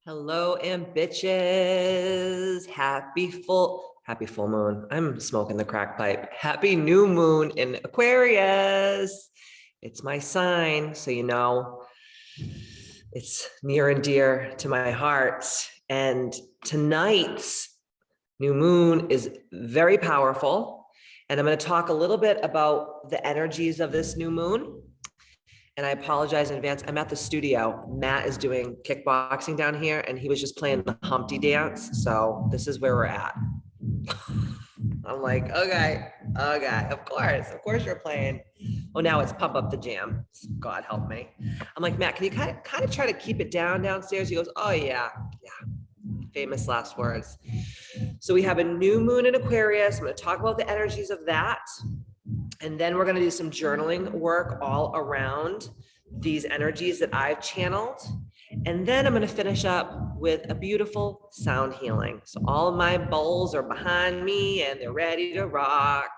Hello and bitches. Happy full moon. I'm smoking the crack pipe. Happy new moon in Aquarius. It's my sign, so it's near and dear to my heart. And tonight's new moon is very powerful. And I'm going to talk a little bit about the energies of this new moon. And I apologize in advance. I'm at the studio. Matt is doing kickboxing down here, and he was just playing the Humpty dance. So this is where we're at. I'm like, okay, of course you're playing. Oh, now it's Pump Up the Jam. God help me. I'm like, Matt, can you kind of try to keep it down downstairs? He goes, oh yeah. Famous last words. So we have a new moon in Aquarius. I'm going to talk about the energies of that. And then we're going to do some journaling work all around these energies that I've channeled. And then I'm going to finish up with a beautiful sound healing. So all of my bowls are behind me and they're ready to rock.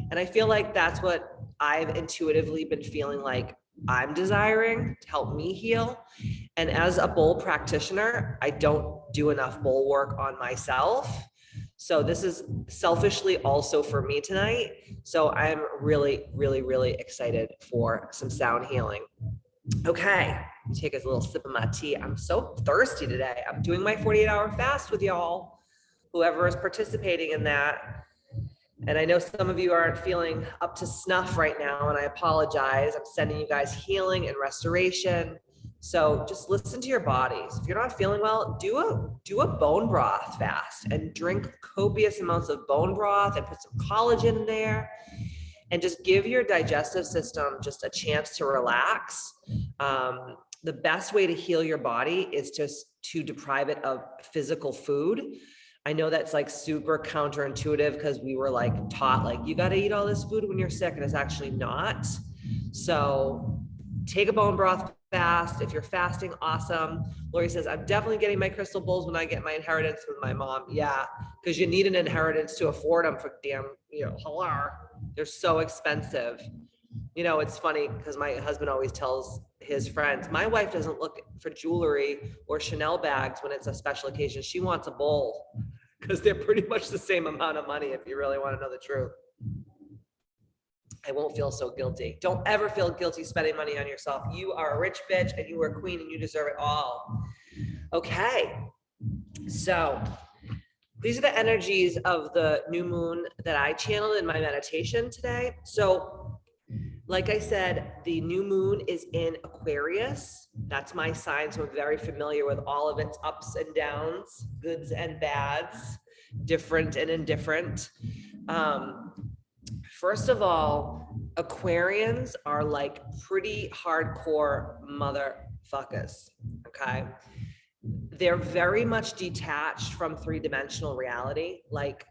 And I feel like that's what I've intuitively been feeling like I'm desiring to help me heal. And as a bowl practitioner, I don't do enough bowl work on myself. So this is selfishly also for me tonight. So I'm really, really, really excited for some sound healing. Okay, take a little sip of my tea. I'm so thirsty today. I'm doing my 48-hour fast with y'all, whoever is participating in that. And I know some of you aren't feeling up to snuff right now, and I apologize. I'm sending you guys healing and restoration. So just listen to your bodies. If you're not feeling well, do a bone broth fast and drink copious amounts of bone broth and put some collagen in there and just give your digestive system just a chance to relax. The best way to heal your body is just to deprive it of physical food. I know that's like super counterintuitive because we were like taught like you got to eat all this food when you're sick, and it's actually not. So take a bone broth fast. If you're fasting, awesome. Lori says, I'm definitely getting my crystal bowls when I get my inheritance with my mom. Yeah, because you need an inheritance to afford them for damn, hello. They're so expensive. It's funny because my husband always tells his friends, my wife doesn't look for jewelry or Chanel bags when it's a special occasion. She wants a bowl because they're pretty much the same amount of money if you really want to know the truth. I won't feel so guilty. Don't ever feel guilty spending money on yourself. You are a rich bitch and you are a queen and you deserve it all. Okay. So these are the energies of the new moon that I channeled in my meditation today. So like I said, the new moon is in Aquarius. That's my sign. So I'm very familiar with all of its ups and downs, goods and bads, different and indifferent. First of all, Aquarians are like pretty hardcore motherfuckers, okay? They're very much detached from three-dimensional reality. Like,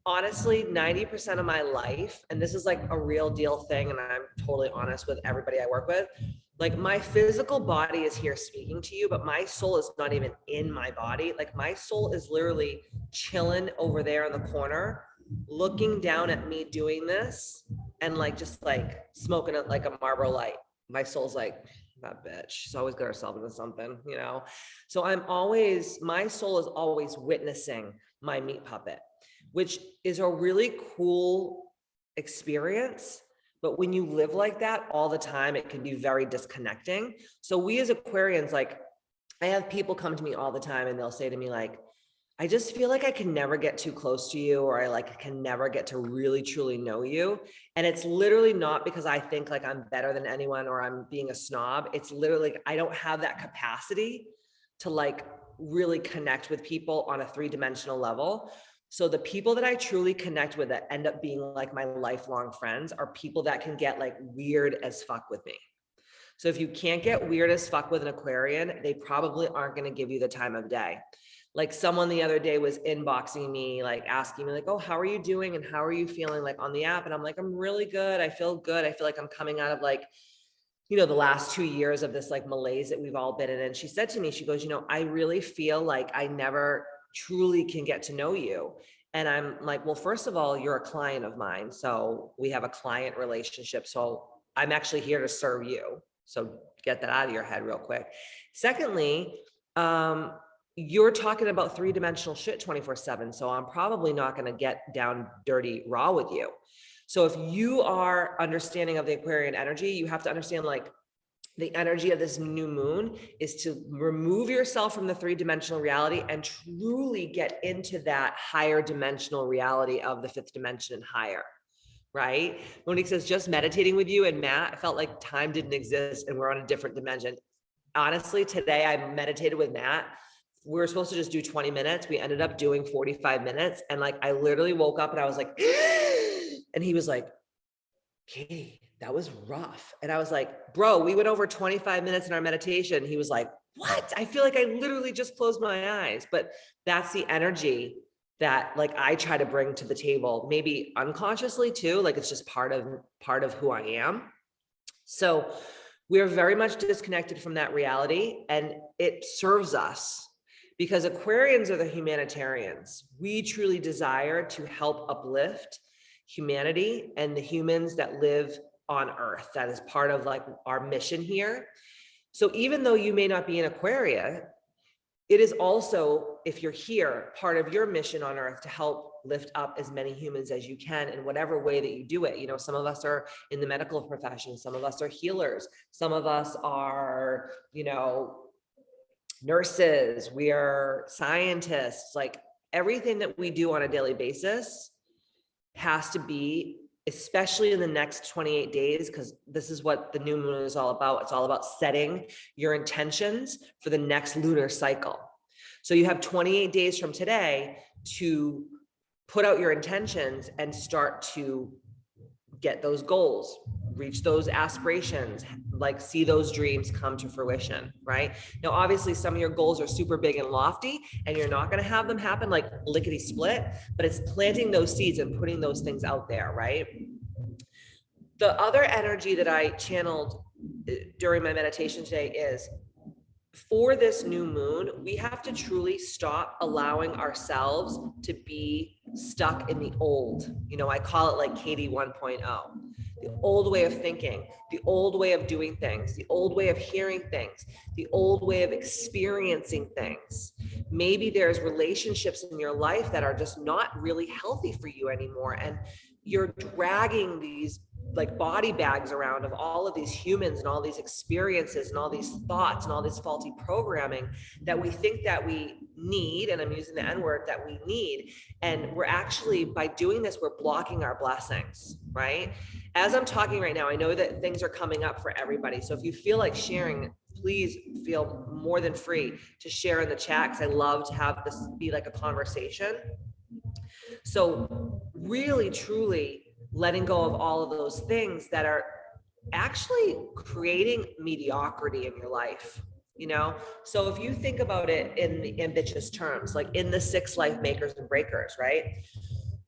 honestly, 90% of my life, and this is like a real deal thing, and I'm totally honest with everybody I work with, like my physical body is here speaking to you, but my soul is not even in my body. Like my soul is literally chilling over there in the corner, looking down at me doing this and like just like smoking it like a Marlboro Light. My soul's like, that bitch, she's always got herself into something, So my soul is always witnessing my meat puppet, which is a really cool experience. But when you live like that all the time, it can be very disconnecting. So we as Aquarians, like I have people come to me all the time and they'll say to me like, I just feel like I can never get too close to you, or I like can never get to really truly know you. And it's literally not because I think like I'm better than anyone or I'm being a snob. It's literally like I don't have that capacity to like really connect with people on a three-dimensional level. So the people that I truly connect with that end up being like my lifelong friends are people that can get like weird as fuck with me. So if you can't get weird as fuck with an Aquarian, they probably aren't going to give you the time of day. Like someone the other day was inboxing me, like asking me like, oh, how are you doing? And how are you feeling like on the app? And I'm like, I'm really good. I feel good. I feel like I'm coming out of like, the last 2 years of this like malaise that we've all been in. And she said to me, she goes, I really feel like I never truly can get to know you. And I'm like, well, first of all, you're a client of mine. So we have a client relationship. So I'm actually here to serve you. So get that out of your head real quick. Secondly, You're talking about three-dimensional shit 24/7. So I'm probably not going to get down dirty raw with you. So if you are understanding of the Aquarian energy, you have to understand like the energy of this new moon is to remove yourself from the three-dimensional reality and truly get into that higher dimensional reality of the fifth dimension and higher. Right? Monique says, just meditating with you and Matt, I felt like time didn't exist and we're on a different dimension. Honestly, today I meditated with Matt. We were supposed to just do 20 minutes. We ended up doing 45 minutes. And like, I literally woke up and I was like, and he was like, Katie, that was rough. And I was like, bro, we went over 25 minutes in our meditation. He was like, what? I feel like I literally just closed my eyes. But that's the energy that like I try to bring to the table, maybe unconsciously too, like it's just part of who I am. So we're very much disconnected from that reality, and it serves us because Aquarians are the humanitarians. We truly desire to help uplift humanity and the humans that live on Earth. That is part of like our mission here. So even though you may not be an Aquarian, it is also, if you're here, part of your mission on Earth to help lift up as many humans as you can in whatever way that you do it. You know, some of us are in the medical profession, some of us are healers, some of us are, you know, nurses, we are scientists. Like everything that we do on a daily basis has to be, especially in the next 28 days, because this is what the new moon is all about. It's all about setting your intentions for the next lunar cycle. So you have 28 days from today to put out your intentions and start to get those goals, reach those aspirations, like see those dreams come to fruition, right? Now, obviously some of your goals are super big and lofty and you're not going to have them happen like lickety split, but it's planting those seeds and putting those things out there, right? The other energy that I channeled during my meditation today is, for this new moon, we have to truly stop allowing ourselves to be stuck in the old. You know, I call it like Katie 1.0, the old way of thinking, the old way of doing things, the old way of hearing things, the old way of experiencing things. Maybe there's relationships in your life that are just not really healthy for you anymore. And you're dragging these like body bags around of all of these humans and all these experiences and all these thoughts and all this faulty programming that we think that we need, and I'm using the N-word, that we need. And we're actually, by doing this, we're blocking our blessings, right? As I'm talking right now, I know that things are coming up for everybody. So if you feel like sharing, please feel more than free to share in the chat, because I love to have this be like a conversation. So really, truly, letting go of all of those things that are actually creating mediocrity in your life, you know? So if you think about it in the ambitious terms, like in the 6 life makers and breakers, right?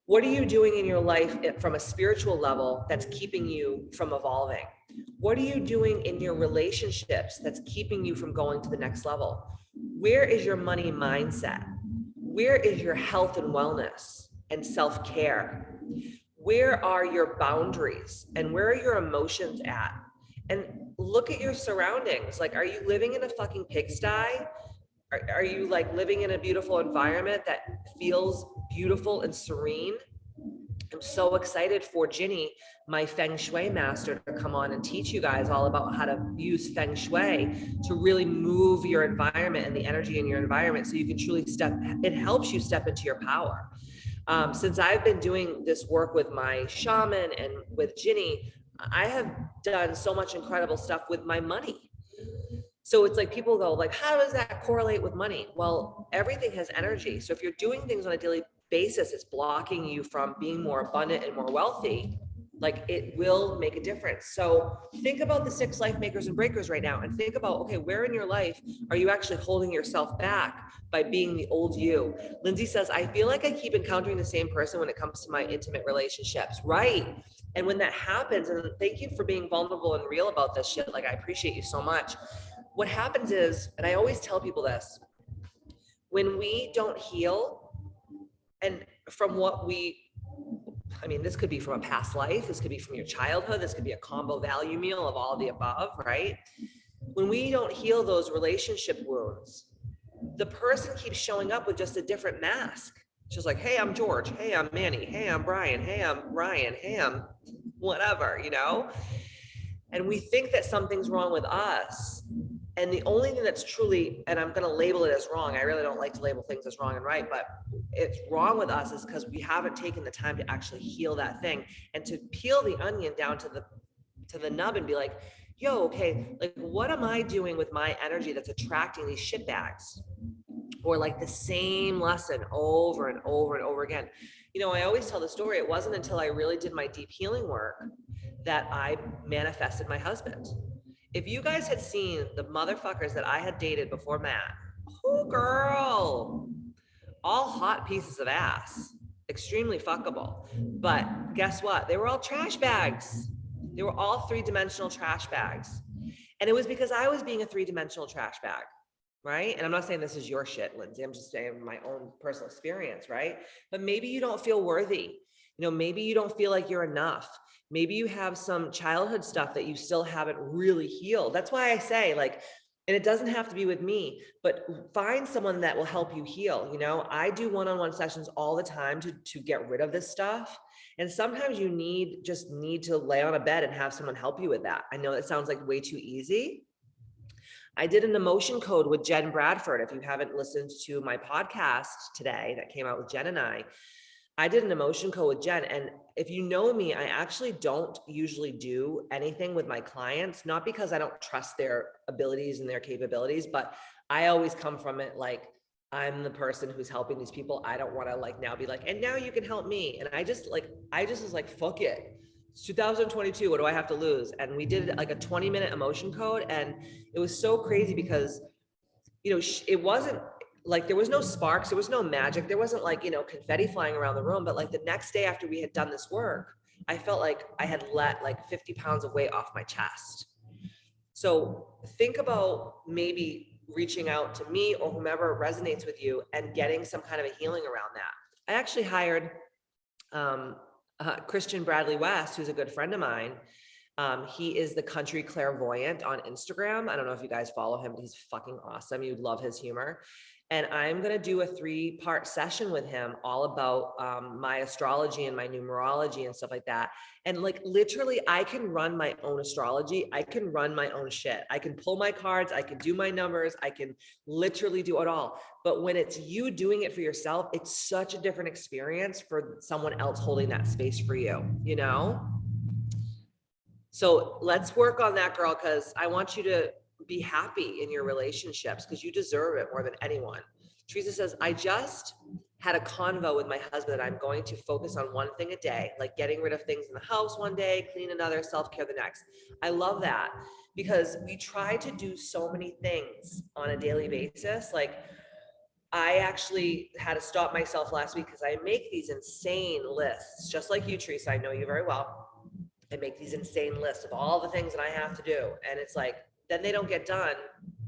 What are you doing in your life from a spiritual level that's keeping you from evolving? What are you doing in your relationships that's keeping you from going to the next level? Where is your money mindset? Where is your health and wellness and self-care? Where are your boundaries and where are your emotions at? And look at your surroundings. Like, are you living in a fucking pigsty? Are you like living in a beautiful environment that feels beautiful and serene? I'm so excited for Ginny, my Feng Shui master, to come on and teach you guys all about how to use Feng Shui to really move your environment and the energy in your environment so you can truly it helps you step into your power. Since I've been doing this work with my shaman and with Ginny, I have done so much incredible stuff with my money. So it's like people go like, how does that correlate with money? Well, everything has energy. So if you're doing things on a daily basis, it's blocking you from being more abundant and more wealthy. Like, it will make a difference. So think about the 6 life makers and breakers right now and think about, okay, where in your life are you actually holding yourself back by being the old you? Lindsay says, I feel like I keep encountering the same person when it comes to my intimate relationships. Right. And when that happens, and thank you for being vulnerable and real about this shit. Like, I appreciate you so much. What happens is, and I always tell people this, when we don't heal, and from what I mean, this could be from a past life, this could be from your childhood, this could be a combo value meal of all of the above, right? When we don't heal those relationship wounds, the person keeps showing up with just a different mask. She's like, hey, I'm George. Hey, I'm Manny. Hey, I'm Brian. Hey, I'm Ryan. Hey, I'm whatever, you know? And we think that something's wrong with us. And the only thing that's truly, and I'm going to label it as wrong, I really don't like to label things as wrong and right, but it's wrong with us is because we haven't taken the time to actually heal that thing and to peel the onion down to the nub and be like, yo, okay, like what am I doing with my energy that's attracting these shit bags? Or like the same lesson over and over and over again. You know, I always tell the story. It wasn't until I really did my deep healing work that I manifested my husband. If you guys had seen the motherfuckers that I had dated before Matt, oh girl, all hot pieces of ass, extremely fuckable. But guess what? They were all trash bags. They were all three-dimensional trash bags. And it was because I was being a three-dimensional trash bag, right? And I'm not saying this is your shit, Lindsay. I'm just saying my own personal experience, right? But maybe you don't feel worthy. You know, maybe you don't feel like you're enough. Maybe you have some childhood stuff that you still haven't really healed. That's why I say, like, and it doesn't have to be with me, but find someone that will help you heal. You know, I do one-on-one sessions all the time to get rid of this stuff. And sometimes you need to lay on a bed and have someone help you with that. I know that sounds like way too easy. I did an emotion code with Jen Bradford. If you haven't listened to my podcast today that came out with Jen and I did an emotion code with Jen. And if you know me, I actually don't usually do anything with my clients, not because I don't trust their abilities and their capabilities, but I always come from it like, I'm the person who's helping these people. I don't want to like now be like, and now you can help me. And I just was like, fuck it. It's 2022. What do I have to lose? And we did like a 20-minute emotion code. And it was so crazy because, you know, it wasn't like, there was no sparks, there was no magic, there wasn't like, you know, confetti flying around the room. But like the next day after we had done this work, I felt like I had let like 50 pounds of weight off my chest. So think about maybe reaching out to me or whomever resonates with you and getting some kind of a healing around that. I actually hired Christian Bradley West, who's a good friend of mine. He is the country clairvoyant on Instagram. I don't know if you guys follow him, but he's fucking awesome. You'd love his humor. And I'm going to do a 3-part session with him all about my astrology and my numerology and stuff like that. And like, literally, I can run my own astrology. I can run my own shit. I can pull my cards. I can do my numbers. I can literally do it all. But when it's you doing it for yourself, it's such a different experience for someone else holding that space for you, you know? So let's work on that, girl, because I want you to be happy in your relationships because you deserve it more than anyone. Teresa says, I just had a convo with my husband that I'm going to focus on one thing a day, like getting rid of things in the house one day, clean another, self-care the next. I love that because we try to do so many things on a daily basis. Like I actually had to stop myself last week because I make these insane lists, just like you, Teresa. I know you very well. I make these insane lists of all the things that I have to do. And it's like, then they don't get done.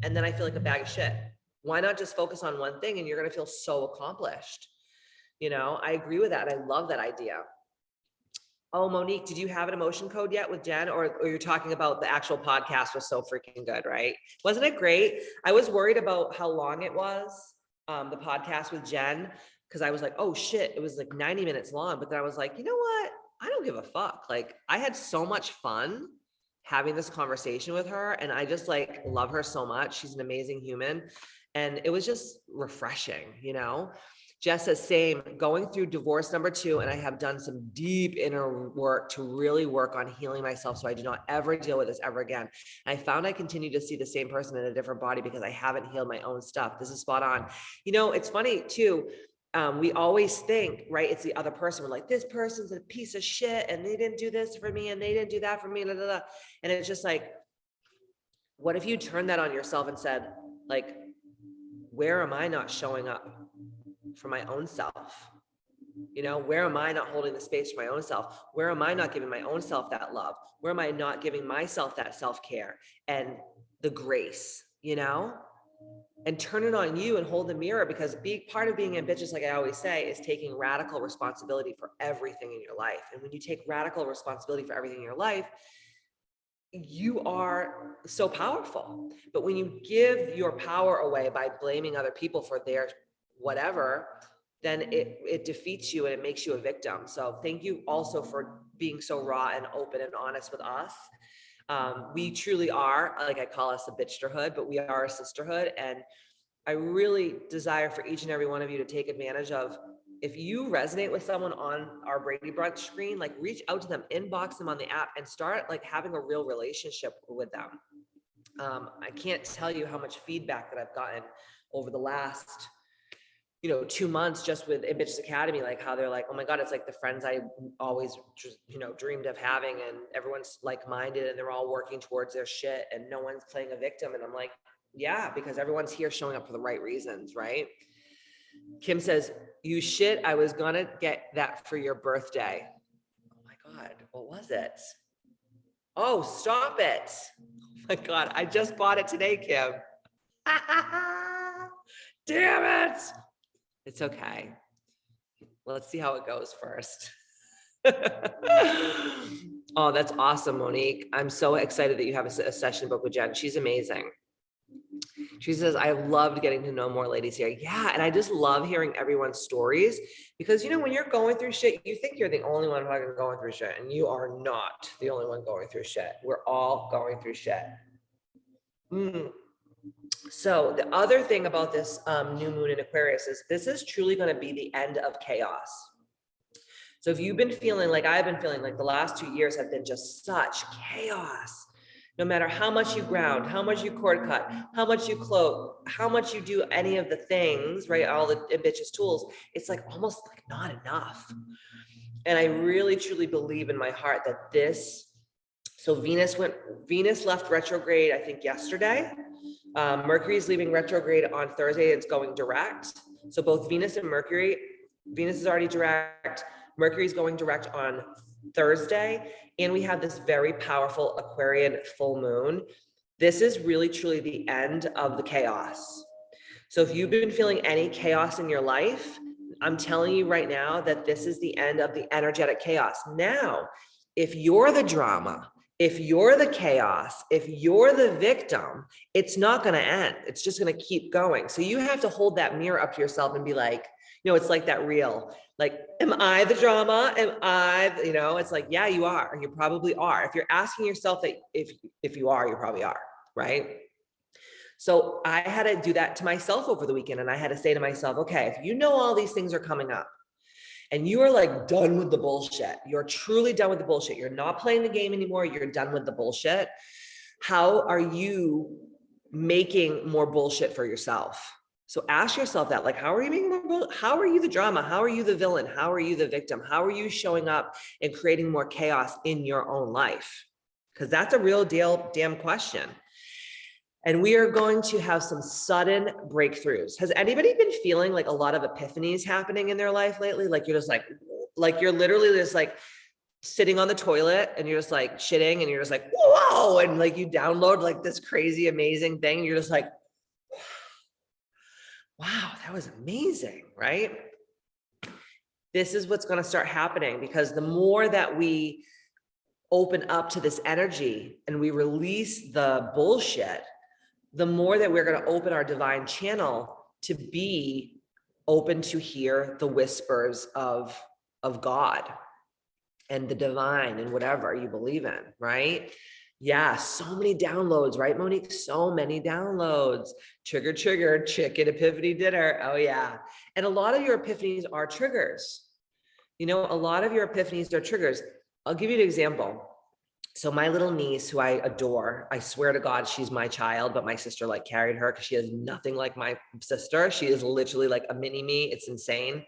And then I feel like a bag of shit. Why not just focus on one thing and you're going to feel so accomplished? You know, I agree with that. I love that idea. Oh, Monique, did you have an emotion code yet with Jen? Or you're talking about the actual podcast was so freaking good, right? Wasn't it great? I was worried about how long it was, the podcast with Jen, because I was like, oh shit, it was like 90 minutes long. But then I was like, you know what? I don't give a fuck. Like I had so much fun having this conversation with her and I just like love her so much. She's an amazing human. And it was just refreshing, you know? Jess says, same, going through divorce number 2, and I have done some deep inner work to really work on healing myself so I do not ever deal with this ever again. I found I continue to see the same person in a different body because I haven't healed my own stuff. This is spot on. You know, it's funny too. We always think, right, it's the other person. We're like, this person's a piece of shit and they didn't do this for me and they didn't do that for me. Blah, blah, blah. And it's just like, what if you turn that on yourself and said, like, where am I not showing up for my own self? You know, where am I not holding the space for my own self? Where am I not giving my own self that love? Where am I not giving myself that self-care and the grace, you know? And turn it on you and hold the mirror, because part of being ambitious, like I always say, is taking radical responsibility for everything in your life. And when you take radical responsibility for everything in your life, you are so powerful. But when you give your power away by blaming other people for their whatever, then it defeats you and it makes you a victim. So thank you also for being so raw and open and honest with us. We truly are, like, I call us a bitchterhood, but we are a sisterhood. And I really desire for each and every one of you to take advantage of, if you resonate with someone on our Brady Brunch screen, like, reach out to them, inbox them on the app, and start like having a real relationship with them. I can't tell you how much feedback that I've gotten over the last 2 months just with Bitches Academy, like how they're like, oh my God, it's like the friends I always, dreamed of having, and everyone's like-minded and they're all working towards their shit and no one's playing a victim. And I'm like, yeah, because everyone's here showing up for the right reasons, right? Kim says, you shit, I was gonna get that for your birthday. Oh my God, what was it? Oh, stop it. Oh my God, I just bought it today, Kim. Damn it. It's okay. Let's see how it goes first. Oh, that's awesome, Monique. I'm so excited that you have a session book with Jen. She's amazing. She says, I loved getting to know more ladies here. Yeah, and I just love hearing everyone's stories, because when you're going through shit, you think you're the only one fucking going through shit, and you are not the only one going through shit. We're all going through shit. So the other thing about this new moon in Aquarius is this is truly going to be the end of chaos. So if you've been feeling like I've been feeling like the last 2 years have been just such chaos, no matter how much you ground, how much you cord cut, how much you cloak, how much you do any of the things, right? All the ambitious tools, it's like almost like not enough. And I really truly believe in my heart that so Venus left retrograde, I think yesterday. Mercury's leaving retrograde on Thursday. It's going direct. So both Venus and Mercury, Venus is already direct. Mercury's going direct on Thursday. And we have this very powerful Aquarian full moon. This is really, truly the end of the chaos. So if you've been feeling any chaos in your life, I'm telling you right now that this is the end of the energetic chaos. Now, if you're the drama, if you're the chaos, if you're the victim, it's not going to end. It's just going to keep going. So you have to hold that mirror up to yourself and be like, it's like that reel. Like, am I the drama? Am I, it's like, yeah, you are. You probably are. If you're asking yourself that, if you are, you probably are, right? So I had to do that to myself over the weekend. And I had to say to myself, okay, if all these things are coming up, and you are like done with the bullshit, you're truly done with the bullshit, you're not playing the game anymore, you're done with the bullshit, how are you making more bullshit for yourself? So ask yourself that, like, how are you making more bullshit? How are you the drama? How are you the villain? How are you the victim? How are you showing up and creating more chaos in your own life? Because that's a real damn question. And we are going to have some sudden breakthroughs. Has anybody been feeling like a lot of epiphanies happening in their life lately? Like you're just like you're literally just like sitting on the toilet and you're just like shitting and you're just like, whoa. And like you download like this crazy, amazing thing. And you're just like, wow, that was amazing, right? This is what's going to start happening, because the more that we open up to this energy and we release the bullshit, the more that we're going to open our divine channel to be open to hear the whispers of God and the divine and whatever you believe in, right? Yeah, so many downloads, right, Monique? So many downloads. Trigger, chicken epiphany dinner. Oh yeah. And a lot of your epiphanies are triggers. A lot of your epiphanies are triggers. I'll give you an example. So my little niece, who I adore, I swear to God, she's my child, but my sister like carried her because she is nothing like my sister. She is literally like a mini me. It's insane.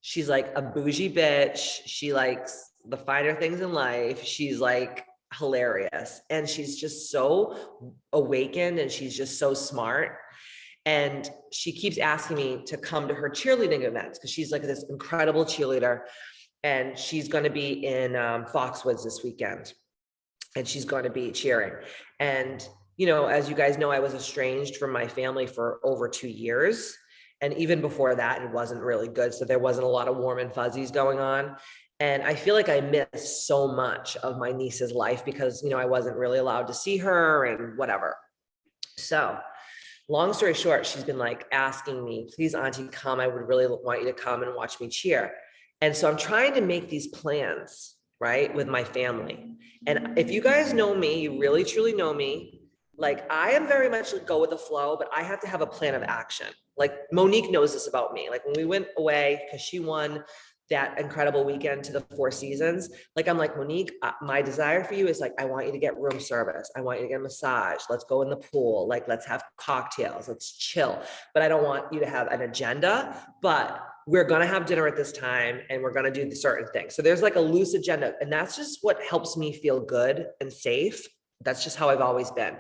She's like a bougie bitch. She likes the finer things in life. She's like hilarious. And she's just so awakened and she's just so smart. And she keeps asking me to come to her cheerleading events because she's like this incredible cheerleader. And she's going to be in Foxwoods this weekend. And she's going to be cheering. And, as you guys know, I was estranged from my family for over 2 years. And even before that, it wasn't really good. So there wasn't a lot of warm and fuzzies going on. And I feel like I missed so much of my niece's life because, you know, I wasn't really allowed to see her and whatever. So long story short, she's been like asking me, please, Auntie, come. I would really want you to come and watch me cheer. And so I'm trying to make these plans, right, with my family. And if you guys know me, you really truly know me, like I am very much like go with the flow, but I have to have a plan of action. Like Monique knows this about me. Like when we went away, because she won that incredible weekend to the Four Seasons, like I'm like, Monique, my desire for you is like, I want you to get room service. I want you to get a massage. Let's go in the pool. Like, let's have cocktails. Let's chill. But I don't want you to have an agenda, but we're going to have dinner at this time and we're going to do certain things. So there's like a loose agenda. And that's just what helps me feel good and safe. That's just how I've always been.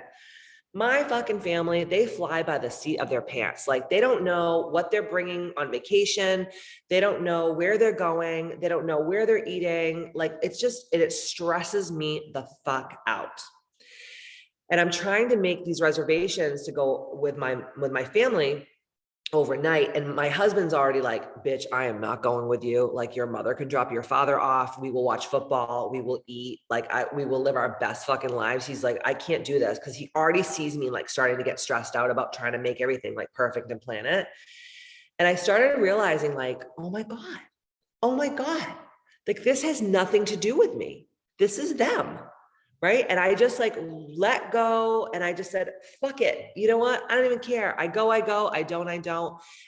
My fucking family, they fly by the seat of their pants. Like they don't know what they're bringing on vacation. They don't know where they're going. They don't know where they're eating. Like it's just, it stresses me the fuck out. And I'm trying to make these reservations to go with my family overnight. And my husband's already like, bitch, I am not going with you. Like your mother can drop your father off. We will watch football. We will eat. Like we will live our best fucking lives. He's like, I can't do this. Cause he already sees me like starting to get stressed out about trying to make everything like perfect and plan it. And I started realizing like, oh my God, like this has nothing to do with me. This is them. Right. And I just like let go. And I just said, fuck it. You know what? I don't even care. I go, I don't.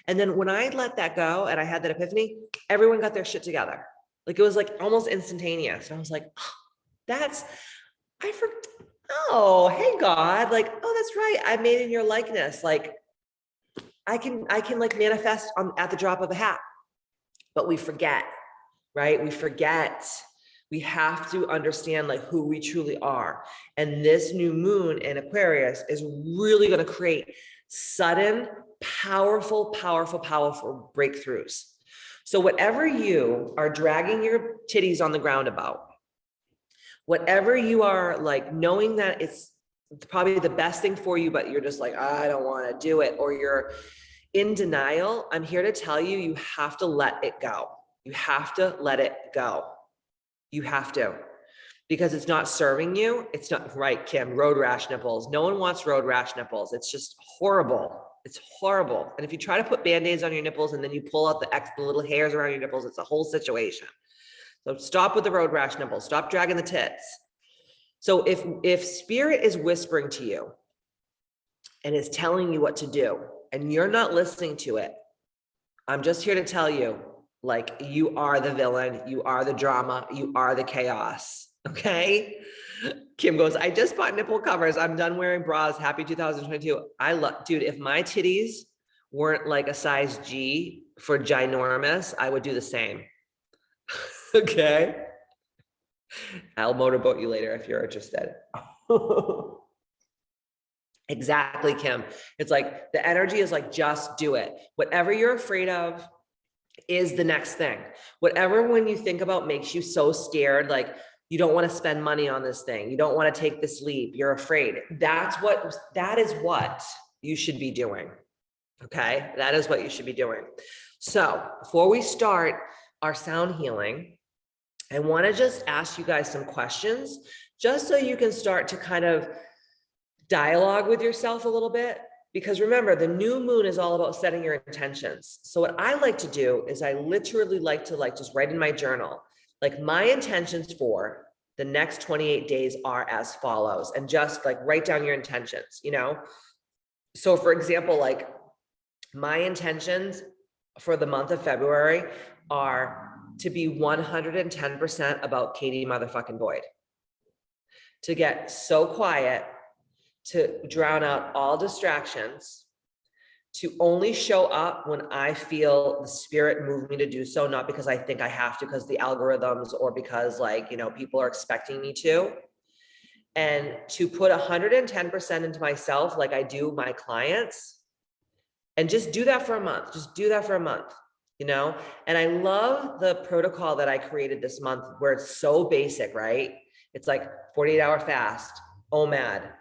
And then when I let that go and I had that epiphany, everyone got their shit together. Like it was like almost instantaneous. And I was like, oh, hey God, like, oh, that's right. I made in your likeness. Like I can like manifest at the drop of a hat, but we forget, right? We have to understand like who we truly are. And this new moon in Aquarius is really going to create sudden, powerful breakthroughs. So whatever you are dragging your titties on the ground about, whatever you are like knowing that it's probably the best thing for you, but you're just like, I don't want to do it, or you're in denial, I'm here to tell you, you have to let it go. You have to let it go. You have to, because it's not serving you. It's not right, Kim, road rash nipples. No one wants road rash nipples. It's just horrible. It's horrible. And if you try to put Band-Aids on your nipples and then you pull out the little hairs around your nipples, it's a whole situation. So stop with the road rash nipples. Stop dragging the tits. So if spirit is whispering to you and is telling you what to do and you're not listening to it, I'm just here to tell you, like you are the villain, you are the drama, you are the chaos. Okay. Kim goes, I just bought nipple covers. I'm done wearing bras. Happy 2022. Dude, if my titties weren't like a size G for ginormous, I would do the same. Okay. I'll motorboat you later if you're interested. Exactly, Kim. It's like the energy is like, just do it. Whatever you're afraid of is the next thing. Whatever, when you think about, makes you so scared, like you don't want to spend money on this thing, you don't want to take this leap, you're afraid. That is what you should be doing. Okay, that is what you should be doing. So before we start our sound healing, I want to just ask you guys some questions, just so you can start to kind of dialogue with yourself a little bit. Because remember, the new moon is all about setting your intentions. So what I like to do is I literally like to just write in my journal, like my intentions for the next 28 days are as follows, and just like write down your intentions, you know? So for example, like my intentions for the month of February are to be 110% about Katie motherfucking Boyd, to get so quiet, to drown out all distractions, to only show up when I feel the spirit move me to do so, not because I think I have to, because the algorithms, or because like, you know, people are expecting me to, and to put 110% into myself like I do my clients, and just do that for a month. Just do that for a month, you know? And I love the protocol that I created this month, where it's so basic, right? It's like 48-hour fast, OMAD,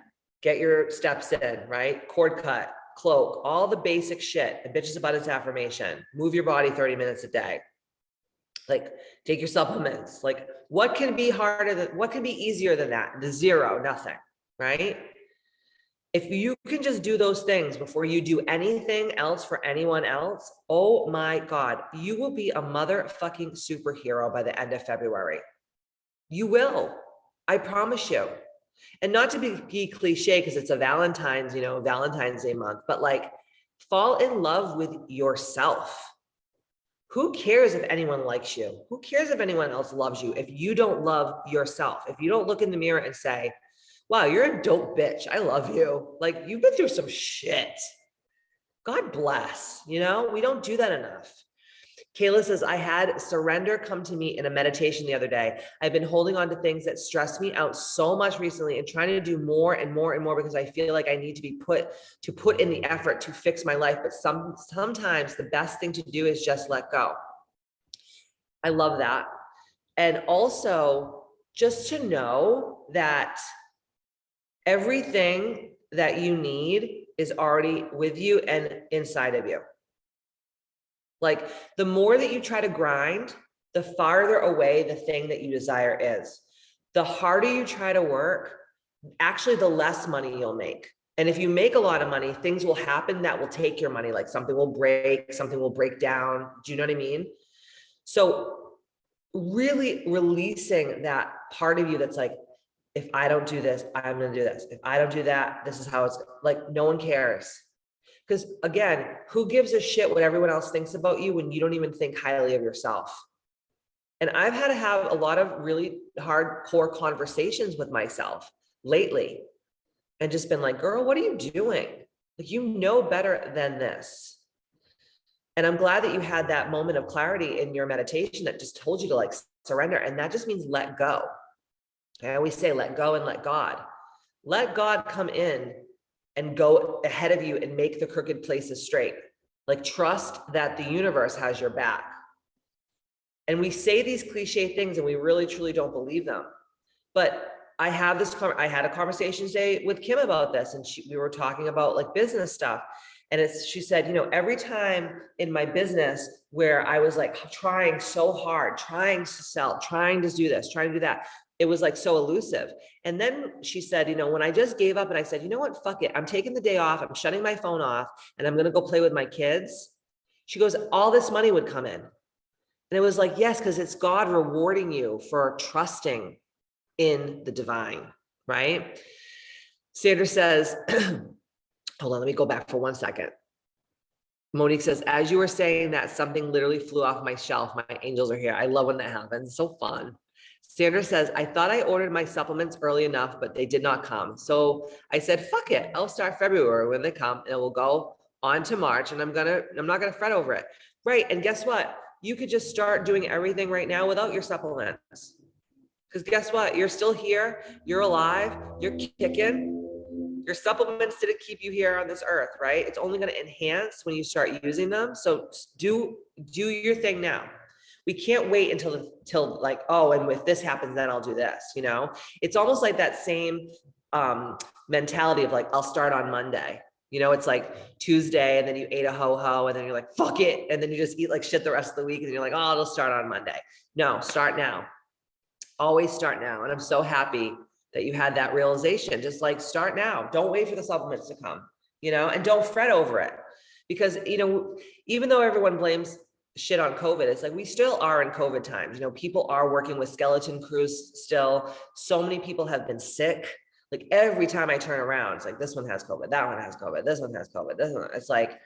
get your steps in, right? Cord cut, cloak, all the basic shit. The bitch is about its affirmation. Move your body 30 minutes a day. Like, take your supplements. Like, what can be harder than, what can be easier than that? The zero, nothing, right? If you can just do those things before you do anything else for anyone else, oh my God, you will be a motherfucking superhero by the end of February. You will. I promise you. And not to be cliche, because it's a Valentine's, Valentine's Day month, but like, fall in love with yourself. Who cares if anyone likes you? Who cares if anyone else loves you if you don't love yourself? If you don't look in the mirror and say, wow, you're a dope bitch. I love you. Like, you've been through some shit. God bless. We don't do that enough. Kayla says, I had surrender come to me in a meditation the other day. I've been holding on to things that stress me out so much recently and trying to do more and more and more because I feel like I need to be put in the effort to fix my life. But sometimes the best thing to do is just let go. I love that. And also just to know that everything that you need is already with you and inside of you. Like, the more that you try to grind, the farther away the thing that you desire is. The harder you try to work, actually, the less money you'll make. And if you make a lot of money, things will happen that will take your money. Like, something will break, something will break down. Do you know what I mean? So really releasing that part of you that's like, if I don't do this, I'm going to do this. If I don't do that, this is how it's like, no one cares. Because again, who gives a shit what everyone else thinks about you when you don't even think highly of yourself? And I've had to have a lot of really hardcore conversations with myself lately and just been like, girl, what are you doing? Like, you know better than this. And I'm glad that you had that moment of clarity in your meditation that just told you to like surrender. And that just means let go. I always say, let go and let God. Let God come in and go ahead of you and make the crooked places straight. Like, trust that the universe has your back. And we say these cliche things and we really truly don't believe them. But I had a conversation today with Kim about this, and we were talking about like business stuff. And she said, every time in my business where I was like trying so hard, trying to sell, trying to do this, trying to do that, it was like so elusive. And then she said, when I just gave up and I said, you know what, fuck it. I'm taking the day off. I'm shutting my phone off and I'm going to go play with my kids. She goes, all this money would come in. And it was like, yes, because it's God rewarding you for trusting in the divine, right? Sandra says, hold on, let me go back for 1 second. Monique says, as you were saying that, something literally flew off my shelf. My angels are here. I love when that happens. It's so fun. Sandra says, I thought I ordered my supplements early enough, but they did not come. So I said, fuck it. I'll start February when they come and it will go on to March and I'm not going to fret over it. Right. And guess what? You could just start doing everything right now without your supplements. Because guess what? You're still here. You're alive. You're kicking. Your supplements didn't keep you here on this earth, right? It's only going to enhance when you start using them. So do your thing now. We can't wait until like, oh, and if this happens, then I'll do this, It's almost like that same mentality of like, I'll start on Monday. It's like Tuesday and then you ate a ho-ho and then you're like, fuck it. And then you just eat like shit the rest of the week and you're like, oh, it'll start on Monday. No, start now. Always start now. And I'm so happy that you had that realization. Just like, start now. Don't wait for the supplements to come, and don't fret over it. Because, even though everyone blames shit on COVID, it's like, we still are in COVID times. People are working with skeleton crews still. So many people have been sick. Like, every time I turn around, it's like, this one has COVID, that one has COVID, this one has COVID, this one. It's like,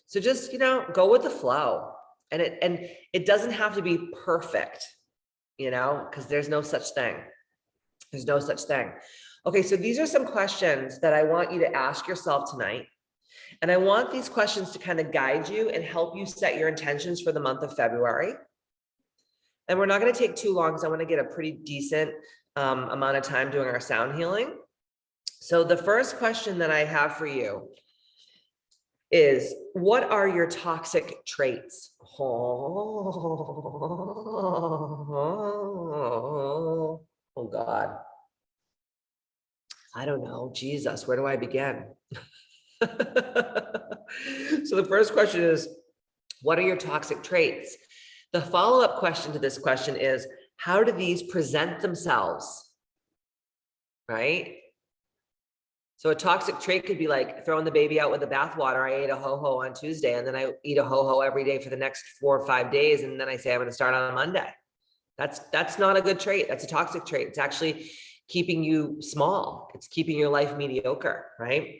so just, go with the flow. And it doesn't have to be perfect, because there's no such thing. There's no such thing. Okay, so these are some questions that I want you to ask yourself tonight. And I want these questions to kind of guide you and help you set your intentions for the month of February. And we're not going to take too long because I want to get a pretty decent amount of time doing our sound healing. So the first question that I have for you is, what are your toxic traits? Oh God. I don't know. Jesus, where do I begin? So the first question is, what are your toxic traits? The follow-up question to this question is, how do these present themselves? Right? So a toxic trait could be like throwing the baby out with the bathwater. I ate a ho-ho on Tuesday, and then I eat a ho-ho every day for the next 4 or 5 days. And then I say, I'm going to start on a Monday. That's not a good trait. That's a toxic trait. It's actually keeping you small. It's keeping your life mediocre, right?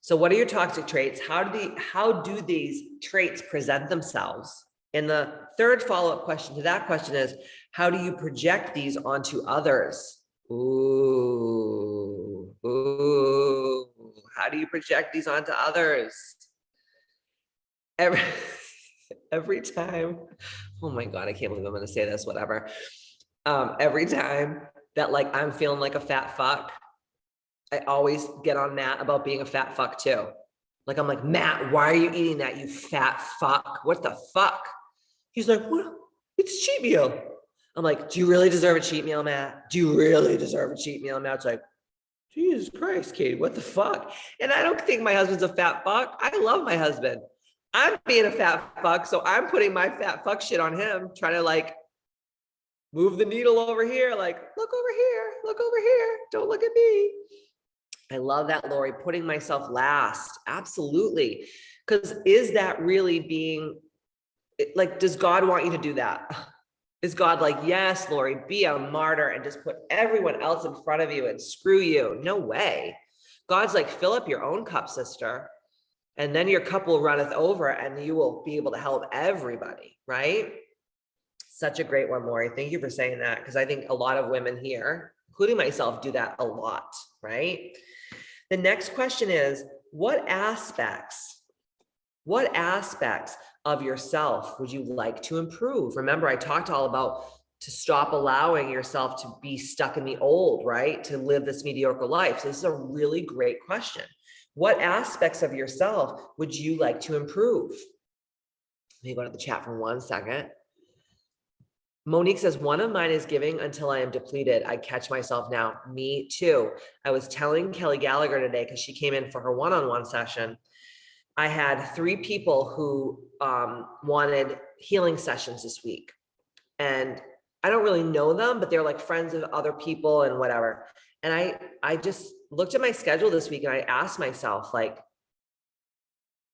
So what are your toxic traits? How do these traits present themselves? And the third follow-up question to that question is, how do you project these onto others? Ooh, how do you project these onto others? Every time, oh my God, I can't believe I'm going to say this, whatever. Every time that like I'm feeling like a fat fuck, I always get on Matt about being a fat fuck too. Like, I'm like, Matt, why are you eating that, you fat fuck? What the fuck? He's like, well, it's a cheat meal. I'm like, do you really deserve a cheat meal, Matt? Do you really deserve a cheat meal? And Matt's like, Jesus Christ, Katie, what the fuck? And I don't think my husband's a fat fuck. I love my husband. I'm being a fat fuck, so I'm putting my fat fuck shit on him, trying to like move the needle over here, like, look over here, don't look at me. I love that, Lori, putting myself last. Absolutely. Because is that really being, like, does God want you to do that? Is God like, yes, Lori, be a martyr and just put everyone else in front of you and screw you? No way. God's like, fill up your own cup, sister. And then your cup will runneth over and you will be able to help everybody, right? Such a great one, Lori. Thank you for saying that, because I think a lot of women here, including myself, do that a lot, right? The next question is, what aspects of yourself would you like to improve? Remember, I talked all about to stop allowing yourself to be stuck in the old, right? To live this mediocre life. So this is a really great question. What aspects of yourself would you like to improve? Let me go to the chat for 1 second. Monique says, one of mine is giving until I am depleted. I catch myself now. Me too. I was telling Kelly Gallagher today, because she came in for her one-on-one session. I had 3 people who wanted healing sessions this week. And I don't really know them, but they're like friends of other people and whatever. And I just looked at my schedule this week and I asked myself, like,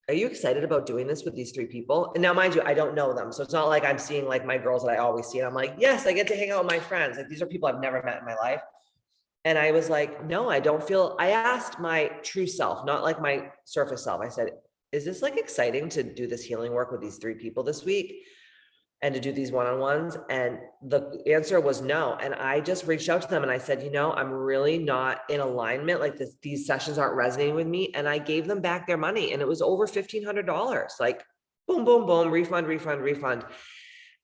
are you excited about doing this with these 3 people? And now, mind you, I don't know them. So it's not like I'm seeing like my girls that I always see. And I'm like, yes, I get to hang out with my friends. Like, these are people I've never met in my life. And I was like, no, I don't feel, I asked my true self, not like my surface self. I said, is this like exciting to do this healing work with these 3 people this week and to do these one-on-ones? And the answer was no. And I just reached out to them and I said, you know, I'm really not in alignment. Like these sessions aren't resonating with me. And I gave them back their money, and it was over $1,500. Like, boom, boom, boom, refund.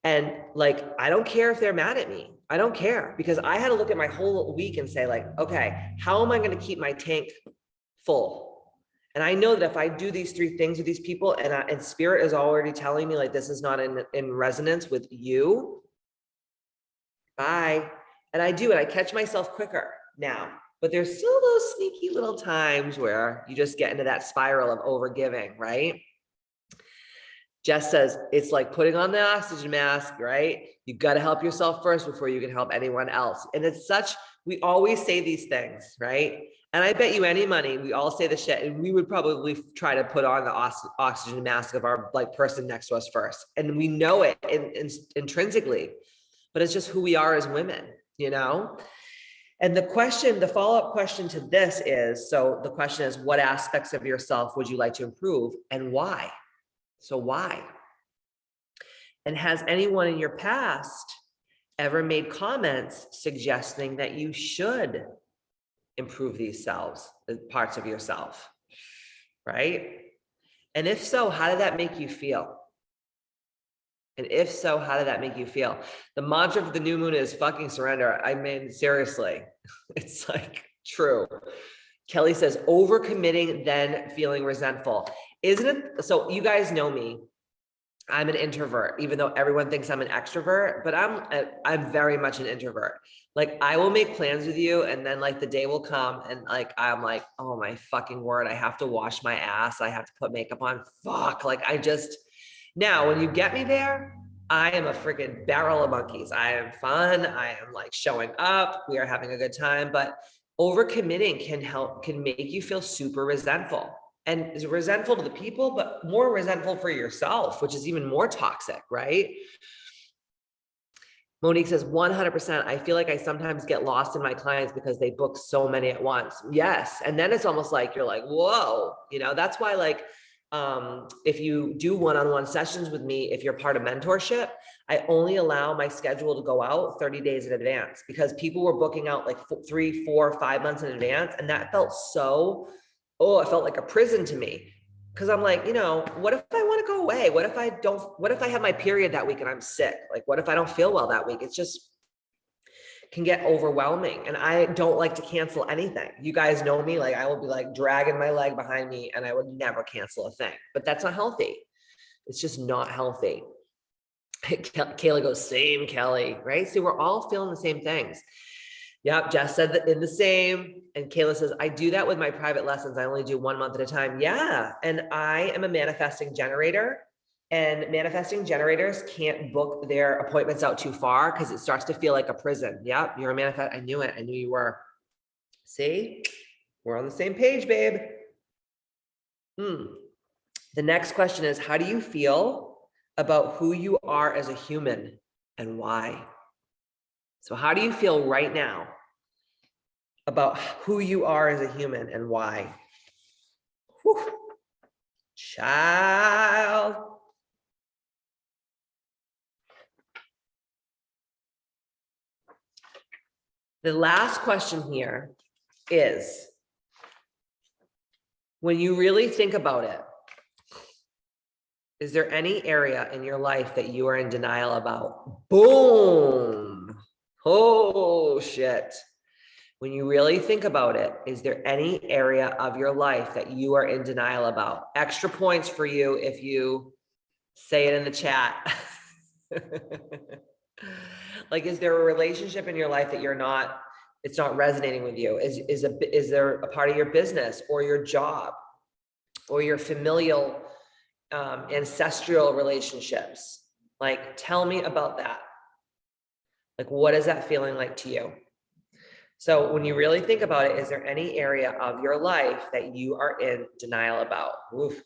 And like, I don't care if they're mad at me. I don't care, because I had to look at my whole week and say like, okay, how am I going to keep my tank full? And I know that if I do these 3 things with these people and spirit is already telling me like, this is not in resonance with you, bye. And I do, and I catch myself quicker now, but there's still those sneaky little times where you just get into that spiral of overgiving, right? Jess says, it's like putting on the oxygen mask, right? You got to help yourself first before you can help anyone else. And it's such, we always say these things, right? And I bet you any money, we all say the shit, and we would probably try to put on the oxygen mask of our like person next to us first. And we know it intrinsically, but it's just who we are as women, you know? And the follow-up question to this is, so the question is, what aspects of yourself would you like to improve and why? So why? And has anyone in your past ever made comments suggesting that you should improve these parts of yourself, right? And if so, how did that make you feel? And if so, how did that make you feel? The mantra of the new moon is fucking surrender. I mean, seriously, it's like true. Kelly says, overcommitting, then feeling resentful. Isn't it? So you guys know me. I'm an introvert, even though everyone thinks I'm an extrovert, but I'm very much an introvert. Like, I will make plans with you, and then like the day will come and like I'm like, oh my fucking word, I have to wash my ass, I have to put makeup on. Fuck. Like, now when you get me there, I am a freaking barrel of monkeys. I am fun. I am like showing up. We are having a good time, but overcommitting can make you feel super resentful, and is resentful to the people, but more resentful for yourself, which is even more toxic, right? Monique says 100%. I feel like I sometimes get lost in my clients because they book so many at once. Yes. And then it's almost like you're like, whoa, that's why, like, if you do one-on-one sessions with me, if you're part of mentorship, I only allow my schedule to go out 30 days in advance, because people were booking out like 3, 4, 5 months in advance. And that felt it felt like a prison to me. Cause I'm like, what if I want to go away? What if I have my period that week and I'm sick? Like, what if I don't feel well that week? It's just can get overwhelming. And I don't like to cancel anything. You guys know me, like I will be like dragging my leg behind me and I would never cancel a thing, but that's not healthy. It's just not healthy. Kayla goes, same, Kelly, right? So we're all feeling the same things. Yep, Jess said that in the same. And Kayla says, I do that with my private lessons. I only do 1 month at a time. Yeah. And I am a manifesting generator, and manifesting generators can't book their appointments out too far because it starts to feel like a prison. Yep, you're a manifest. I knew it. I knew you were. See, we're on the same page, babe. The next question is, how do you feel about who you are as a human and why? So how do you feel right now about who you are as a human and why? Whew. Child. The last question here is, when you really think about it, is there any area in your life that you are in denial about? Boom. Oh, shit. When you really think about it, is there any area of your life that you are in denial about? Extra points for you if you say it in the chat. Like, is there a relationship in your life that it's not resonating with you? Is there a part of your business or your job or your familial ancestral relationships? Like, tell me about that. Like, what is that feeling like to you? So when you really think about it, is there any area of your life that you are in denial about? Oof.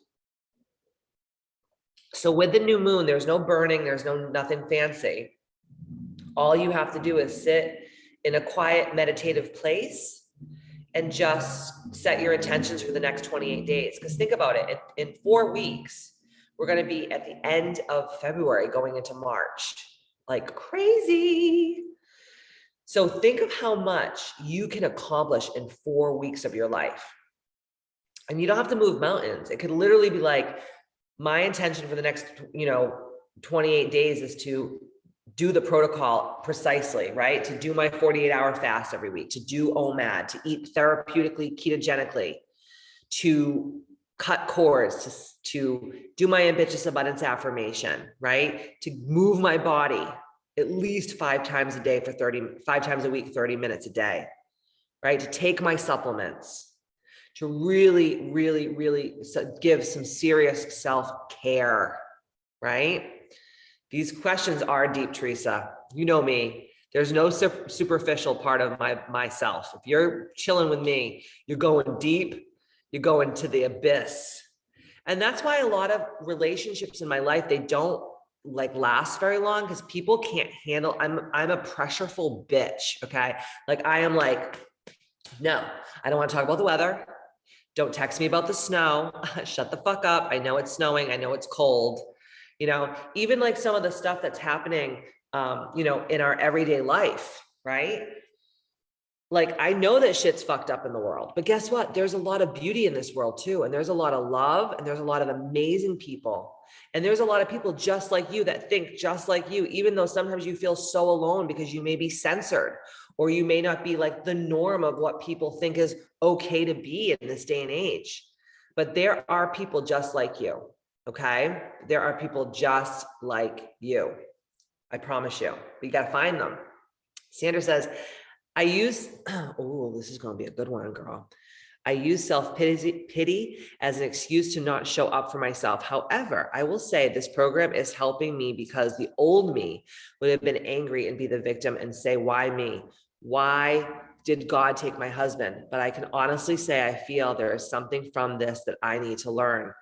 So with the new moon, there's no burning, there's nothing fancy. All you have to do is sit in a quiet meditative place and just set your intentions for the next 28 days. Because think about it, in 4 weeks, we're going to be at the end of February going into March, like crazy. So think of how much you can accomplish in 4 weeks of your life. And you don't have to move mountains. It could literally be like, my intention for the next, 28 days is to do the protocol precisely, right? To do my 48-hour fast every week, to do OMAD, to eat therapeutically, ketogenically, to cut cords, to do my ambitious abundance affirmation, right? To move my body at least 5 times a day for 5 times a week, 30 minutes a day, right? To take my supplements, to really, really, really give some serious self-care, right? These questions are deep, Teresa. You know me. There's no superficial part of myself. If you're chilling with me, you're going deep, you're going to the abyss. And that's why a lot of relationships in my life, they don't last very long, because people can't handle, I'm a pressureful bitch, okay? Like, I am like, no, I don't want to talk about the weather. Don't text me about the snow. Shut the fuck up. I know it's snowing. I know it's cold. Even like some of the stuff that's happening, in our everyday life, right? Like, I know that shit's fucked up in the world, but guess what? There's a lot of beauty in this world too. And there's a lot of love, and there's a lot of amazing people. And there's a lot of people just like you that think just like you, even though sometimes you feel so alone because you may be censored, or you may not be like the norm of what people think is okay to be in this day and age. But there are people just like you, okay? There are people just like you. I promise you. But you got to find them. Sandra says, this is going to be a good one, girl. I use self-pity as an excuse to not show up for myself. However, I will say this program is helping me because the old me would have been angry and be the victim and say, why me? Why did God take my husband? But I can honestly say, I feel there is something from this that I need to learn.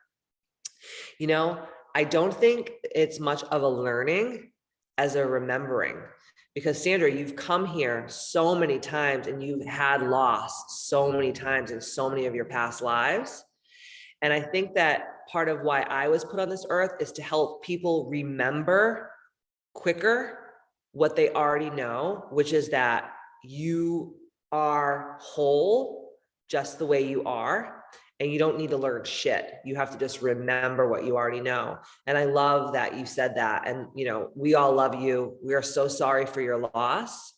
You know, I don't think it's much of a learning as a remembering. Because Sandra, you've come here so many times and you've had loss so many times in so many of your past lives. And I think that part of why I was put on this earth is to help people remember quicker what they already know, which is that you are whole just the way you are. And you don't need to learn shit. You have to just remember what you already know. And I love that you said that. And, you know, we all love you. We are so sorry for your loss.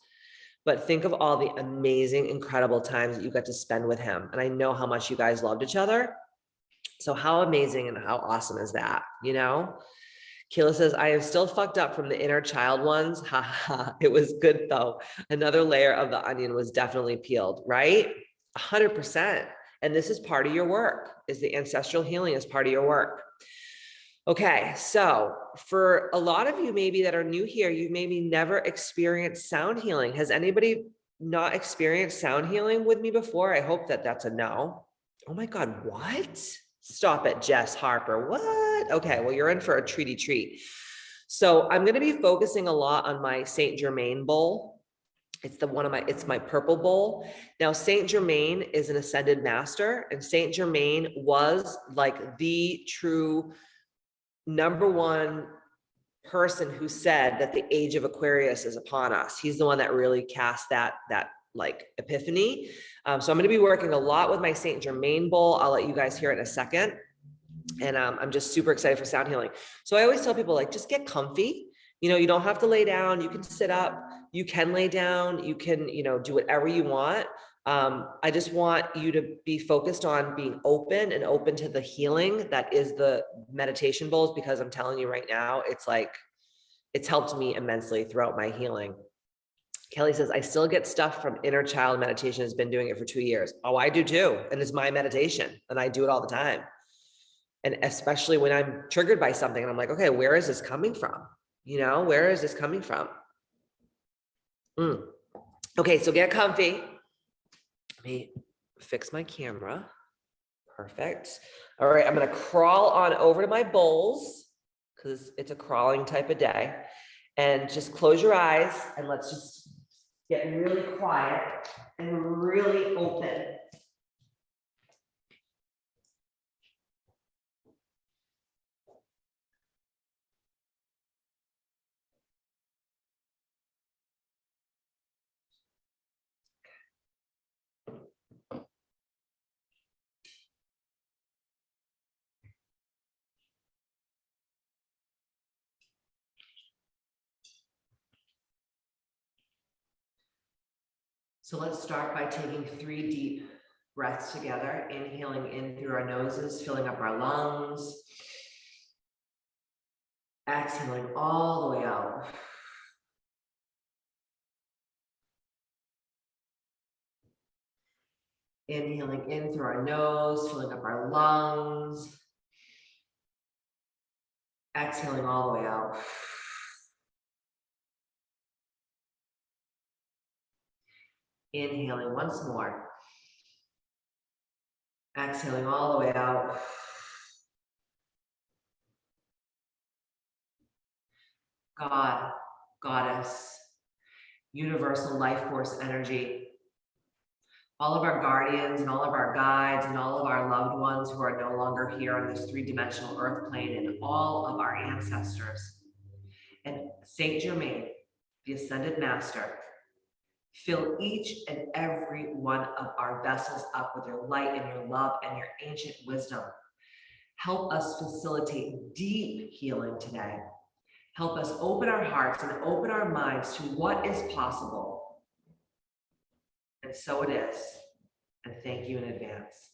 But think of all the amazing, incredible times that you got to spend with him. And I know how much you guys loved each other. So how amazing and how awesome is that, you know? Kayla says, I am still fucked up from the inner child ones. Ha ha. It was good though. Another layer of the onion was definitely peeled, right? 100%. And this is part of your work, is the ancestral healing is part of your work. Okay, so for a lot of you maybe that are new here, you maybe never experienced sound healing. Has anybody not experienced sound healing with me before? I hope that that's a no. Oh my God, what? Stop it, Jess Harper. What? Okay, well, you're in for a treat. So I'm going to be focusing a lot on my Saint Germain bowl. It's my purple bowl. Now, Saint Germain is an ascended master, and Saint Germain was like the true #1 person who said that the age of Aquarius is upon us. He's the one that really cast that like epiphany. So I'm going to be working a lot with my Saint Germain bowl. I'll let you guys hear it in a second. And I'm just super excited for sound healing. So I always tell people, like, just get comfy. You know, you don't have to lay down. You can sit up. You can lay down. You can, you know, do whatever you want. I just want you to be focused on being open and open to the healing that is the meditation bowls, because I'm telling you right now, it's like, it's helped me immensely throughout my healing. Kelly says, I still get stuff from inner child meditation. Has been doing it for 2 years. Oh, I do too. And it's my meditation and I do it all the time. And especially when I'm triggered by something and I'm like, okay, where is this coming from? You know, where is this coming from? Okay, so get comfy. Let me fix my camera. Perfect. All right, I'm gonna crawl on over to my bowls because it's a crawling type of day. And just close your eyes and let's just get really quiet and really open. So let's start by taking 3 deep breaths together, inhaling in through our noses, filling up our lungs, exhaling all the way out. Inhaling in through our nose, filling up our lungs, exhaling all the way out. Inhaling once more. Exhaling all the way out. God, Goddess, universal life force energy, all of our guardians and all of our guides and all of our loved ones who are no longer here on this 3-dimensional earth plane, and all of our ancestors. And Saint Germain, the ascended master, fill each and every one of our vessels up with your light and your love and your ancient wisdom. Help us facilitate deep healing today. Help us open our hearts and open our minds to what is possible. And so it is. And thank you in advance.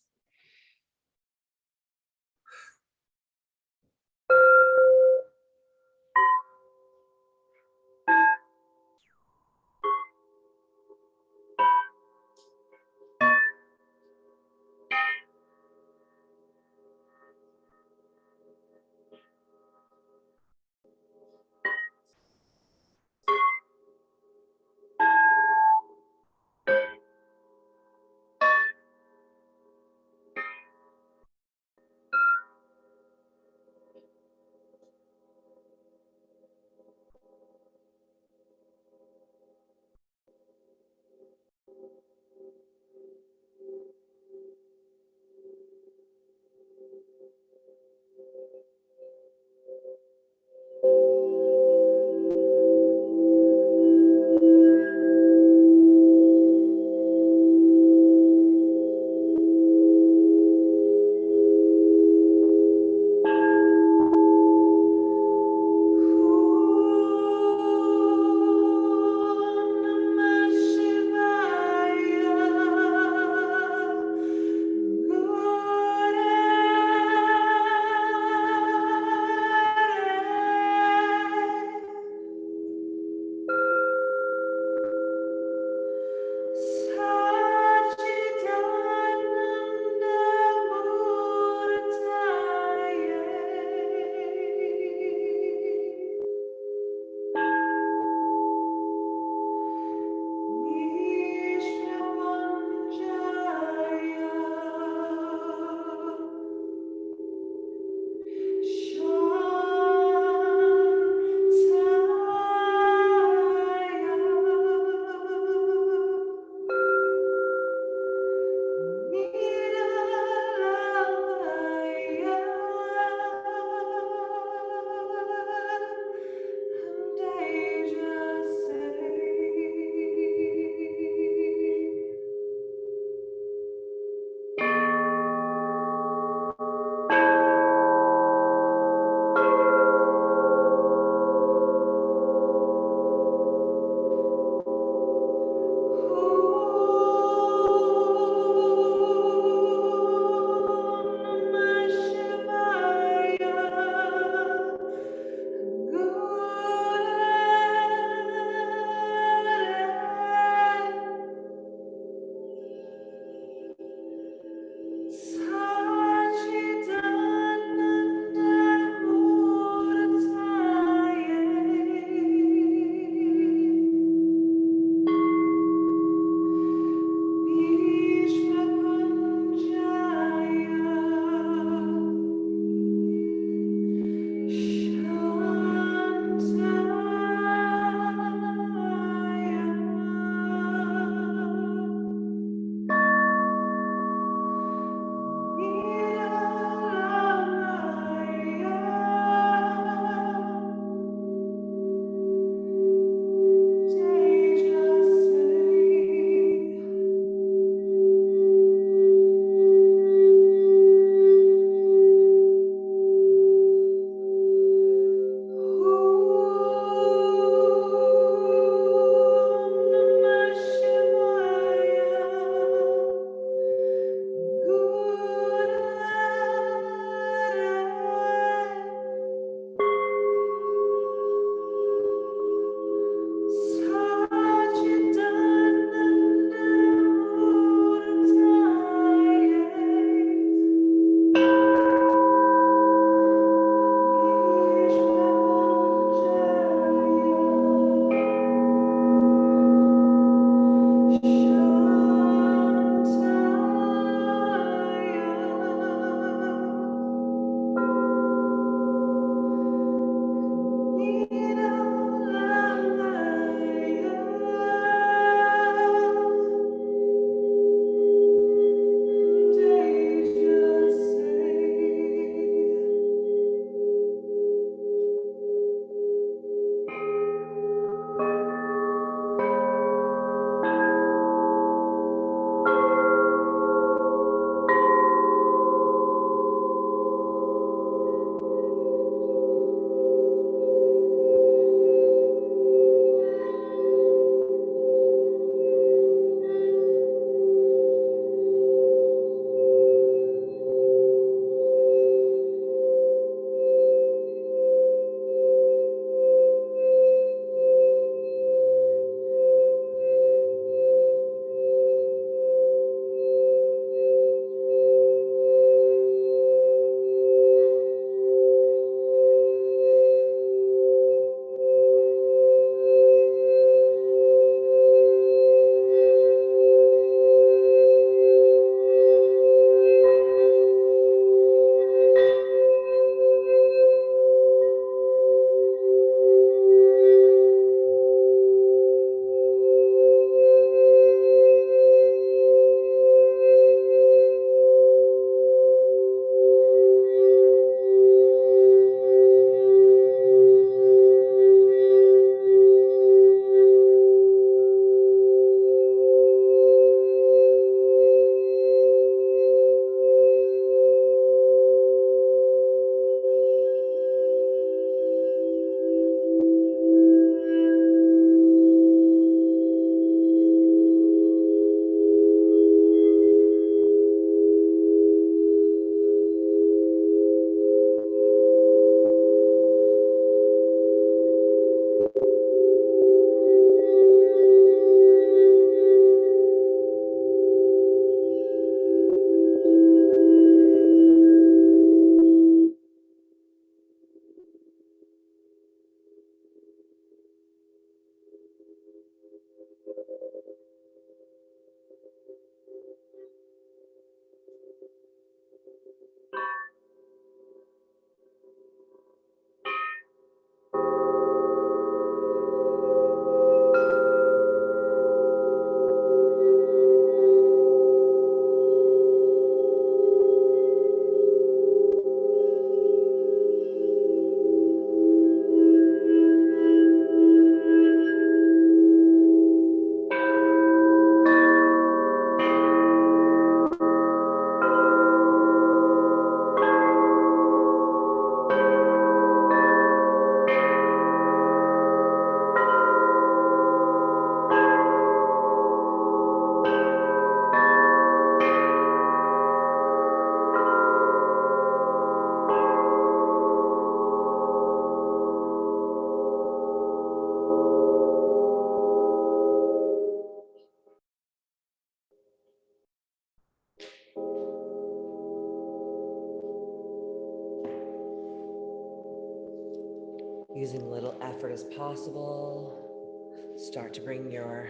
Using a little effort as possible, start to bring your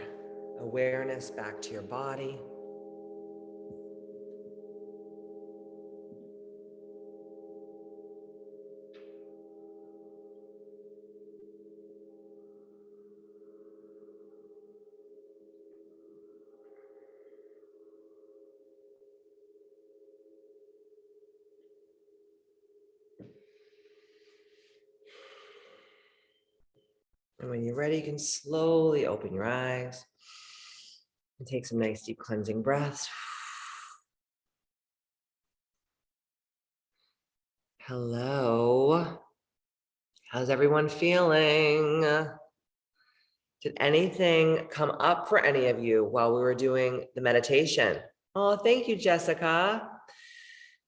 awareness back to your body. And when you're ready, you can slowly open your eyes and take some nice deep cleansing breaths. Hello. How's everyone feeling? Did anything come up for any of you while we were doing the meditation? Oh, thank you, Jessica.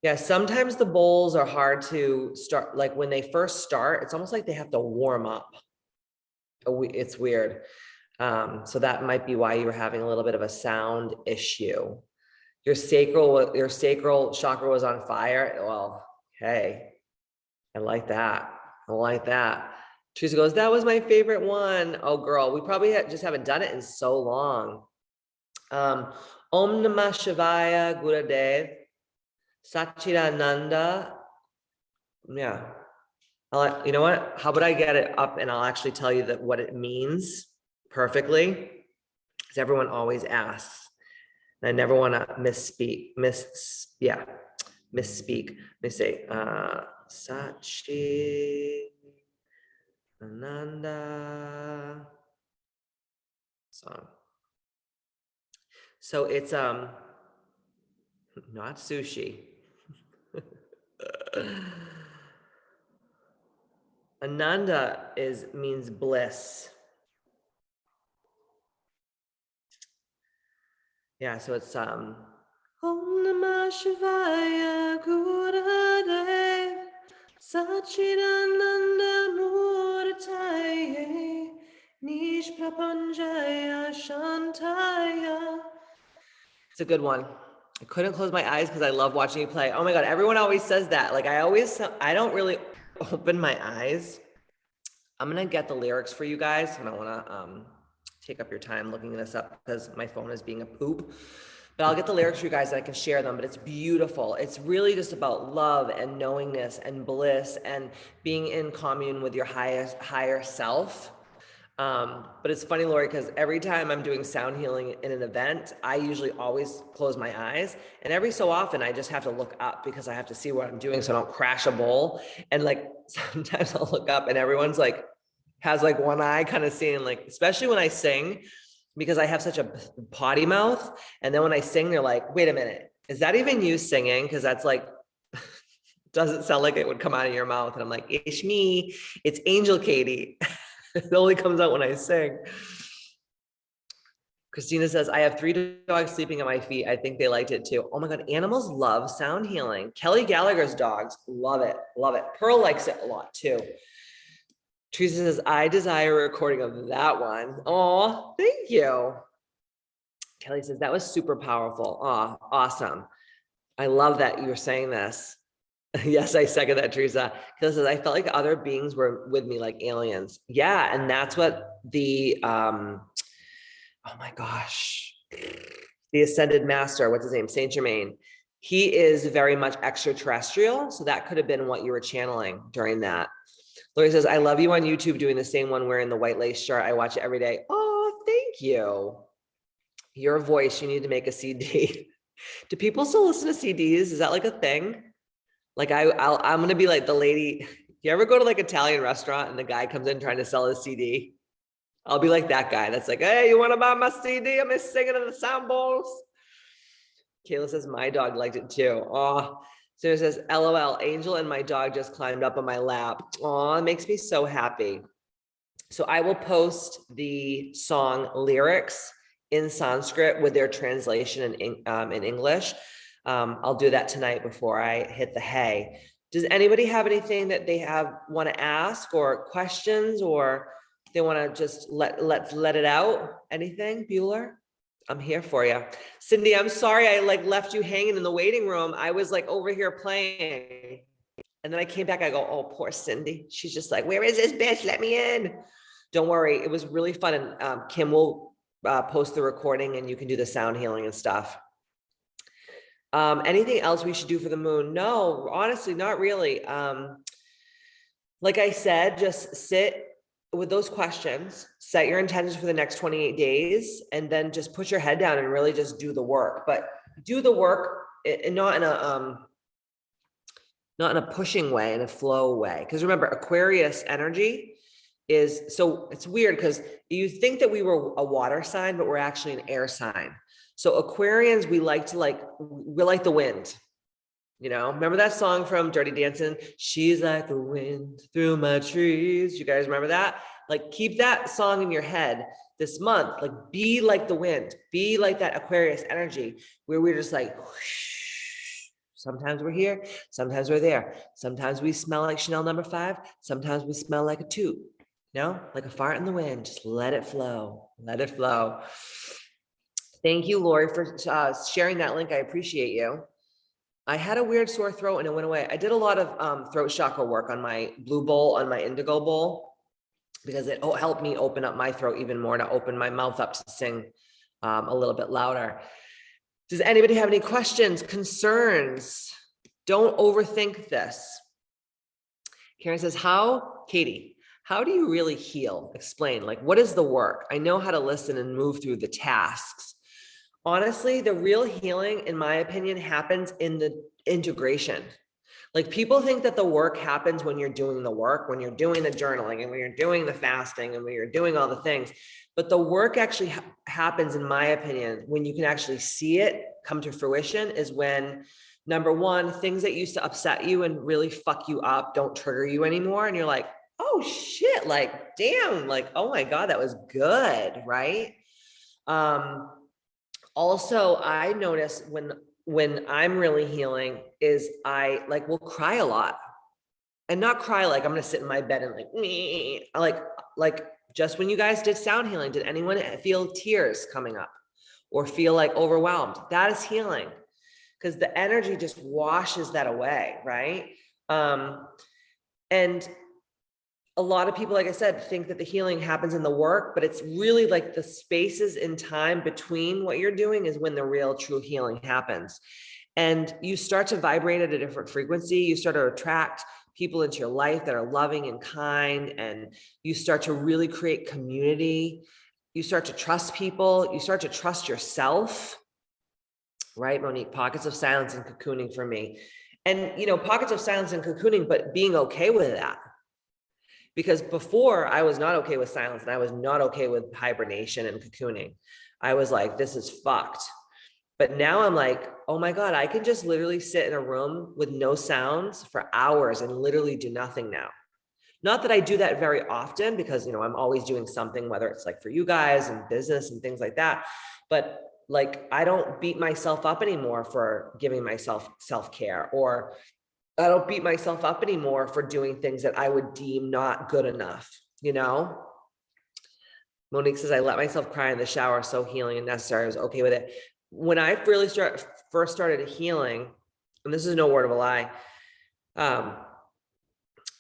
Yeah, sometimes the bowls are hard to start. Like when they first start, it's almost like they have to warm up. It's weird. So that might be why you were having a little bit of a sound issue. Your sacral chakra was on fire. Well, hey, I like that. I like that. Teresa goes, that was my favorite one. Oh, girl, we probably just haven't done it in so long. Om Namah Shivaya Gurudev Satchidananda. Yeah. You know what? How about I get it up and I'll actually tell you what it means perfectly, because everyone always asks. And I never want to misspeak. Misspeak. Let me say, Sachi Ananda song. So it's not sushi. Ananda means bliss. Yeah, so it's Om Namah Shivaya Gurudev Satchidananda Murtaye Nish Prapanjaya Shantaya. It's a good one. I couldn't close my eyes because I love watching you play. Oh my God, everyone always says that. Like I don't really open my eyes. I'm gonna get the lyrics for you guys. I don't wanna take up your time looking this up because my phone is being a poop. But I'll get the lyrics for you guys and I can share them, but it's beautiful. It's really just about love and knowingness and bliss and being in commune with your higher self. But it's funny, Lori, because every time I'm doing sound healing in an event, I usually always close my eyes. And every so often I just have to look up because I have to see what I'm doing so I don't crash a bowl. And like sometimes I'll look up and everyone's like, has like one eye kind of seeing, like, especially when I sing, because I have such a potty mouth. And then when I sing, they're like, wait a minute, is that even you singing? Because that's like, doesn't sound like it would come out of your mouth. And I'm like, it's me, it's Angel Katie. It only comes out when I sing. Christina says, I have 3 dogs sleeping at my feet. I think they liked it too. Oh my God, animals love sound healing. Kelly Gallagher's dogs love it, love it. Pearl likes it a lot too. Teresa says, I desire a recording of that one. Oh, thank you. Kelly says, that was super powerful. Oh, awesome. I love that you were saying this. Yes, I second that, Teresa. Kelly says, I felt like other beings were with me like aliens. Yeah, and that's what the, oh my gosh, the Ascended Master, what's his name? Saint Germain. He is very much extraterrestrial. So that could have been what you were channeling during that. Lori says, I love you on YouTube doing the same one wearing the white lace shirt. I watch it every day. Oh, thank you. Your voice, you need to make a CD. Do people still listen to CDs? Is that like a thing? Like I'm going to be like the lady. You ever go to like Italian restaurant and the guy comes in trying to sell a CD? I'll be like that guy. That's like, hey, you want to buy my CD? I'm just singing in the sound bowls. Kayla says, my dog liked it too. Oh, so it says, LOL, Angel and my dog just climbed up on my lap. Oh, it makes me so happy. So I will post the song lyrics in Sanskrit with their translation in English. I'll do that tonight before I hit the hay. Does anybody have anything that they want to ask or questions, or they want to just let it out? Anything, Bueller? I'm here for you. Cindy, I'm sorry I like left you hanging in the waiting room. I was like over here playing. And then I came back, I go, oh, poor Cindy. She's just like, where is this bitch? Let me in. Don't worry. It was really fun. And Kim will post the recording and you can do the sound healing and stuff. Anything else we should do for the moon? No, honestly, not really. Like I said, just sit with those questions, set your intentions for the next 28 days, and then just put your head down and really just do the work. But do the work and not in a pushing way, in a flow way. Because remember, Aquarius energy is, so it's weird because you think that we were a water sign, but we're actually an air sign. So Aquarians, we're like the wind. You know, remember that song from Dirty Dancing? She's like the wind through my trees. You guys remember that? Like, keep that song in your head this month. Like, be like the wind. Be like that Aquarius energy where we're just like, whoosh. Sometimes we're here. Sometimes we're there. Sometimes we smell like Chanel No. 5. Sometimes we smell like a toot. You know, like a fart in the wind. Just let it flow. Let it flow. Thank you, Lori, for sharing that link. I appreciate you. I had a weird sore throat and it went away. I did a lot of throat chakra work on my blue bowl, on my indigo bowl, because it helped me open up my throat even more, to open my mouth up to sing a little bit louder. Does anybody have any questions, concerns? Don't overthink this. Karen says, Katie, how do you really heal? Explain, like, what is the work? I know how to listen and move through the tasks. Honestly, the real healing, in my opinion, happens in the integration. Like, people think that the work happens when you're doing the work, when you're doing the journaling and when you're doing the fasting and when you're doing all the things. But the work actually happens, in my opinion, when you can actually see it come to fruition, is when, number one, things that used to upset you and really fuck you up don't trigger you anymore. And you're like, oh shit, like, damn, like, oh my God, that was good, right? Also, I notice when I'm really healing is I will cry a lot, and not cry like I'm going to sit in my bed and like just when you guys did sound healing, did anyone feel tears coming up or feel like overwhelmed? That is healing, because the energy just washes that away. Right. And a lot of people, like I said, think that the healing happens in the work, but it's really like the spaces in time between what you're doing is when the real true healing happens. And you start to vibrate at a different frequency. You start to attract people into your life that are loving and kind, and you start to really create community. You start to trust people. You start to trust yourself, right, Monique? Pockets of silence and cocooning for me. And, pockets of silence and cocooning, but being okay with that. Because before, I was not okay with silence, and I was not okay with hibernation and cocooning. I was like, this is fucked. But now I'm like, oh my God, I can just literally sit in a room with no sounds for hours and literally do nothing now. Not that I do that very often, because, I'm always doing something, whether it's like for you guys and business and things like that. But like, I don't beat myself up anymore for giving myself self-care, or I don't beat myself up anymore for doing things that I would deem not good enough, Monique says, I let myself cry in the shower, so healing and necessary. I was okay with it. When I really first started healing, and this is no word of a lie,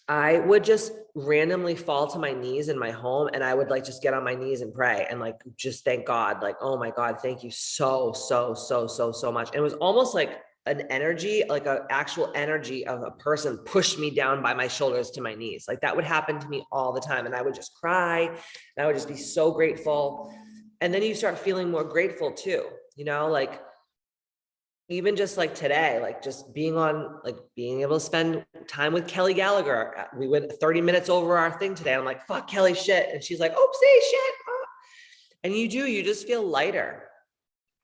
I would just randomly fall to my knees in my home, and I would just get on my knees and pray and just thank God, oh my God, thank you so much. And it was almost like an energy, like an actual energy of a person pushed me down by my shoulders to my knees. Like, that would happen to me all the time. And I would just cry, and I would just be so grateful. And then you start feeling more grateful too, even just today, just being able to spend time with Kelly Gallagher. We went 30 minutes over our thing today. I'm like, fuck Kelly, shit. And she's like, oopsie, shit. And you just feel lighter.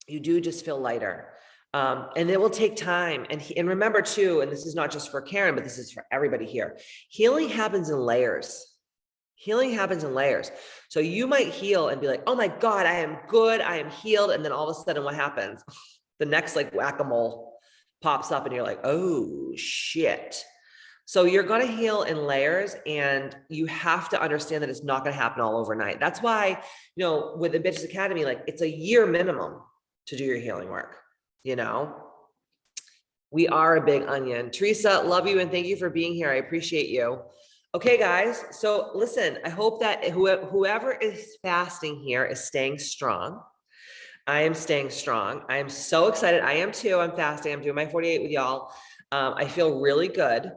You do just feel lighter. And it will take time. And remember too, and this is not just for Karen, but this is for everybody here. Healing happens in layers. Healing happens in layers. So you might heal and be like, oh my God, I am good. I am healed. And then all of a sudden what happens? The next whack-a-mole pops up and you're like, oh shit. So you're going to heal in layers, and you have to understand that it's not going to happen all overnight. That's why, with the Bitches Academy, it's a year minimum to do your healing work. We are a big onion. Teresa, love you and thank you for being here. I appreciate you. Okay, guys. So listen, I hope that whoever is fasting here is staying strong. I am staying strong. I am so excited. I am too. I'm fasting. I'm doing my 48 with y'all. I feel really good.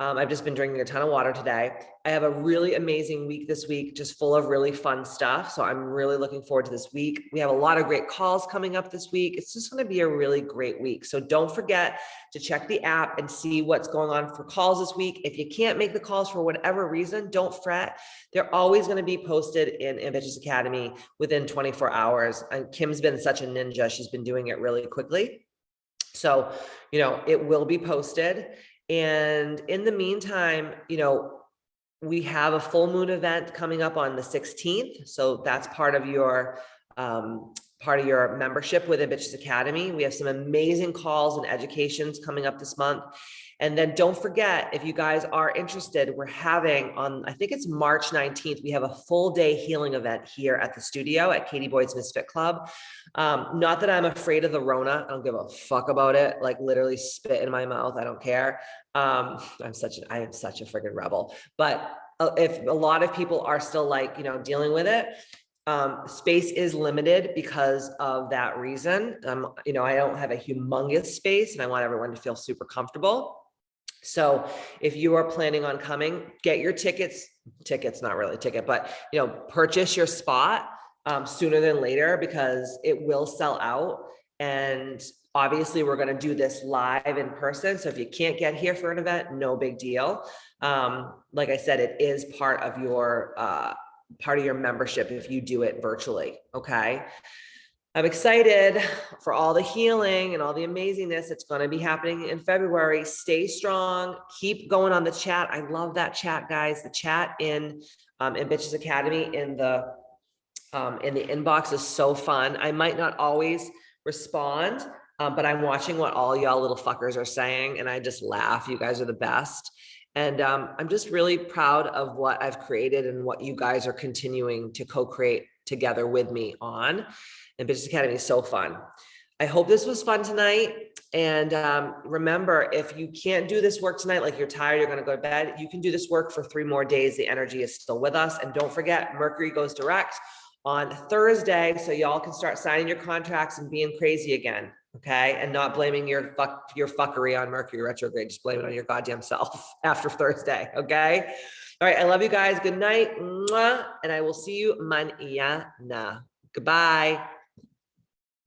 I've just been drinking a ton of water today. I have a really amazing week this week, just full of really fun stuff. So I'm really looking forward to this week. We have a lot of great calls coming up this week. It's just going to be a really great week. So don't forget to check the app and see what's going on for calls this week. If you can't make the calls for whatever reason, don't fret. They're always going to be posted in Ambitious Academy within 24 hours. And Kim's been such a ninja. She's been doing it really quickly. So, it will be posted. And in the meantime, we have a full moon event coming up on the 16th. So that's part of your membership with Ambitious Academy. We have some amazing calls and educations coming up this month. And then don't forget, if you guys are interested, we're having I think it's March 19th, we have a full day healing event here at the studio at Katie Boyd's Misfit Club. Not that I'm afraid of the Rona. I don't give a fuck about it. Like literally spit in my mouth. I don't care. I am such a freaking rebel, but if a lot of people are still like, dealing with it, space is limited because of that reason. I don't have a humongous space and I want everyone to feel super comfortable. So if you are planning on coming, get your tickets, not really a ticket, but, purchase your spot sooner than later because it will sell out. And obviously we're going to do this live in person. So if you can't get here for an event, no big deal. Like I said, it is part of your membership if you do it virtually. Okay. I'm excited for all the healing and all the amazingness that's going to be happening in February. Stay strong. Keep going on the chat. I love that chat, guys. The chat in Ambitious Academy in the inbox is so fun. I might not always respond, but I'm watching what all y'all little fuckers are saying, and I just laugh. You guys are the best. And I'm just really proud of what I've created and what you guys are continuing to co-create together with me on. And Business Academy is so fun. I hope this was fun tonight. And remember, if you can't do this work tonight, like you're tired, you're going to go to bed, you can do this work for 3 more days. The energy is still with us. And don't forget, Mercury goes direct on Thursday. So y'all can start signing your contracts and being crazy again. Okay. And not blaming your fuckery on Mercury retrograde. Just blame it on your goddamn self after Thursday. Okay. All right. I love you guys. Good night. Mwah, and I will see you mañana. Goodbye.